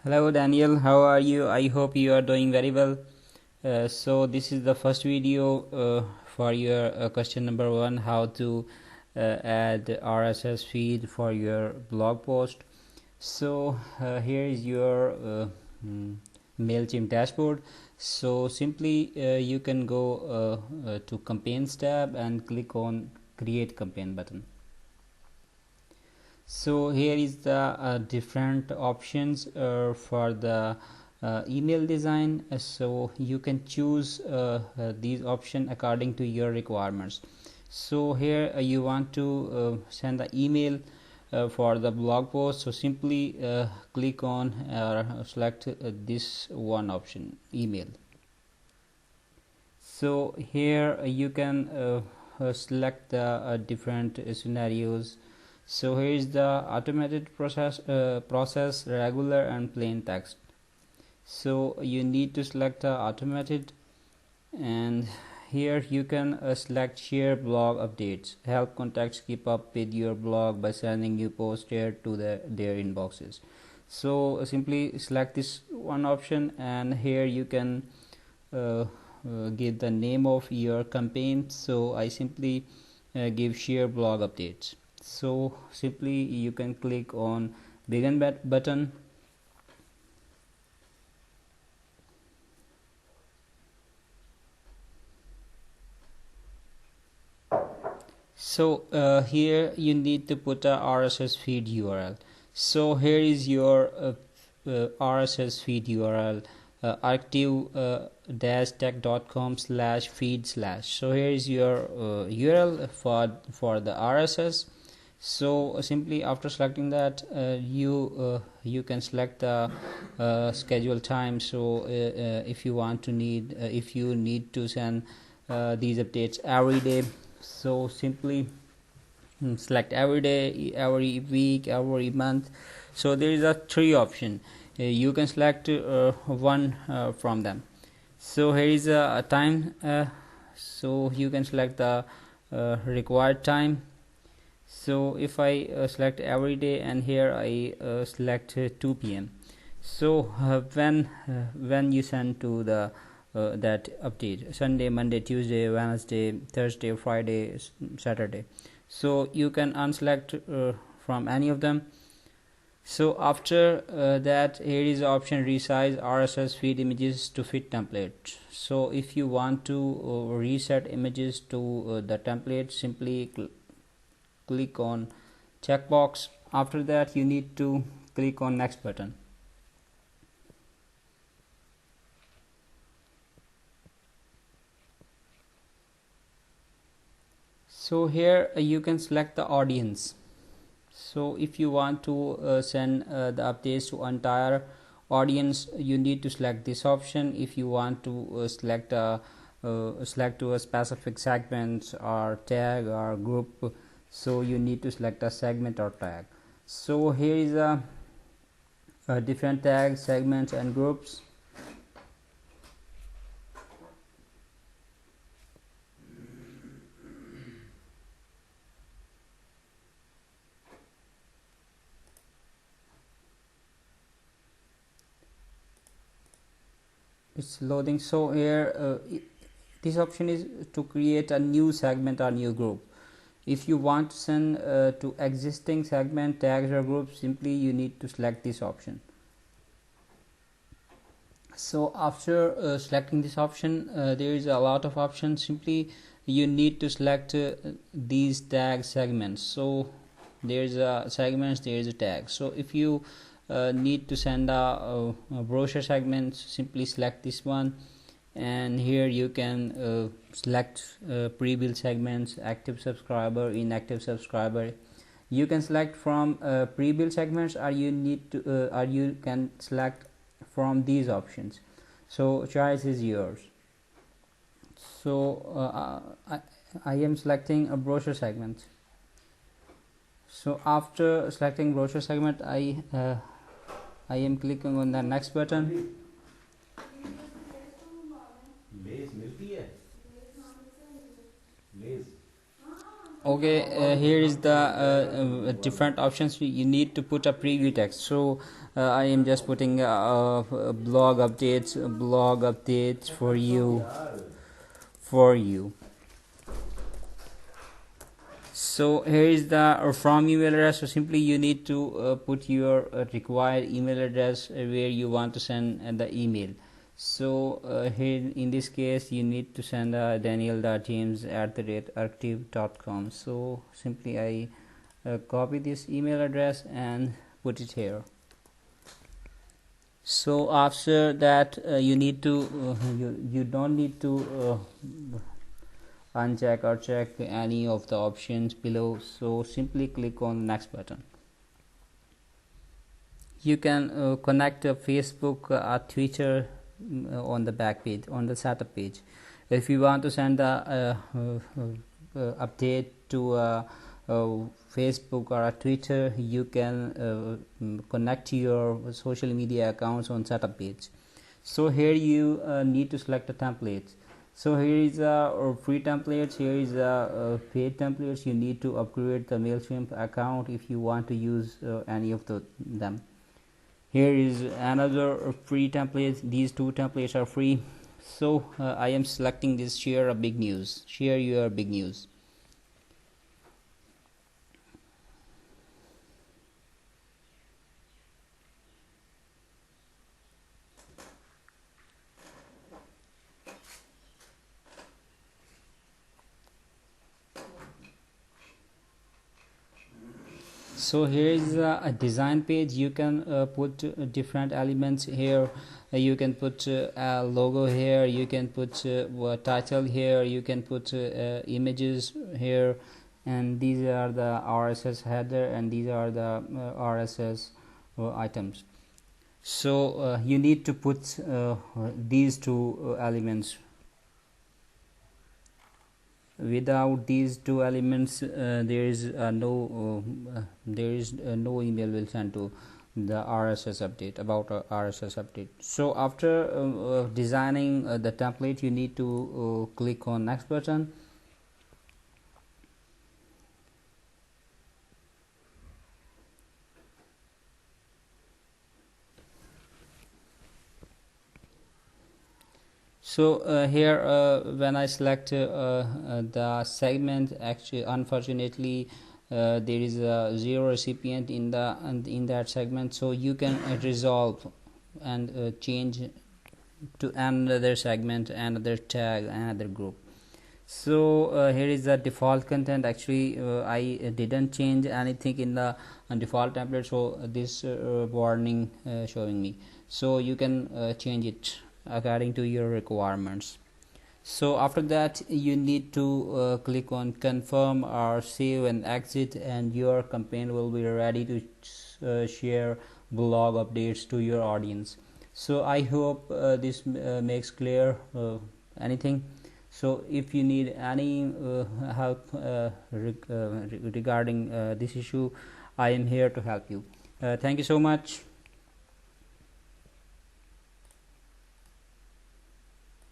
Hello Daniel, how are you? I hope you are doing very well. So this is the first video for your question number 1, how to add RSS feed for your blog post. So here is your Mailchimp dashboard. So simply you can go to campaigns tab and click on create campaign button. So here is the different options for the email design. So you can choose these options according to your requirements. So here you want to send the email for the blog post, so simply click on select this one option, email. So here you can select the different scenarios. So here is the automated process, regular and plain text. So you need to select the automated, and here you can select share blog updates, help contacts keep up with your blog by sending you posts shared to their inboxes. So simply select this one option, and here you can give the name of your campaign. So I simply give share blog updates. So simply you can click on begin button. So here you need to put a RSS feed URL. So here is your RSS feed URL, archive-tech.com/feed/. So here is your URL for the RSS. So simply after selecting that, you can select the schedule time. So if you want to if you need to send these updates every day, so simply select every day, every week, every month. So there is a 3 option. You can select one from them. So here is a time. So you can select the required time. So if I select every day, and here I select 2 p.m. So when you send to the that update, Sunday, Monday, Tuesday, Wednesday, Thursday, Friday, Saturday. So you can unselect from any of them. So after that, here is the option resize RSS feed images to fit template. So if you want to reset images to the template, simply click on checkbox. After that, you need to click on next button. So here you can select the audience. So if you want to send the updates to entire audience, you need to select this option. If you want to select to a specific segment or tag or group, so you need to select a segment or tag. So here is a different tags, segments and groups. It's loading. So here this option is to create a new segment or new group. If you want to send to existing segment, tags or groups, simply you need to select this option. So after selecting this option, there is a lot of options. Simply you need to select these tag segments. So there is a segments, there is a tag. So if you need to send a brochure segment, simply select this one, and here you can select pre-built segments, active subscriber, inactive subscriber. You can select from pre-built segments, or you need to or you can select from these options. So choice is yours. So I am selecting a brochure segment. So after selecting brochure segment, I am clicking on the next button. Okay, here is the different options. You need to put a preview text. So I am just putting blog updates for you. So here is the from email address. So simply you need to put your required email address where you want to send the email. So here in this case you need to send daniel.james@archive.com. so simply I copy this email address and put it here. So after that you need to you don't need to uncheck or check any of the options below. So simply click on the next button. You can connect Facebook or Twitter on the back page, on the setup page. If you want to send the update to Facebook or Twitter, you can connect your social media accounts on setup page. So here you need to select a template. So here is a free templates, here is a paid templates. You need to upgrade the Mailchimp account if you want to use any of them. Here is another free template. These two templates are free. So I am selecting this share your big news. So here is a design page. You can put different elements here. You can put a logo here, you can put a title here, you can put images here, and these are the RSS header and these are the RSS items. So you need to put these two elements. Without these two elements there is no email will send to the RSS update about RSS update. So after designing the template, you need to click on next button. So here when I select the segment, actually unfortunately there is a 0 recipient in that segment. So you can resolve and change to another segment, another tag, another group. So here is the default content. Actually I didn't change anything in the default template, so this warning showing me. So you can change it according to your requirements. So after that you need to click on confirm or save and exit, and your campaign will be ready to share blog updates to your audience. So I hope this makes clear anything. So if you need any help regarding this issue, I am here to help you. Thank you so much.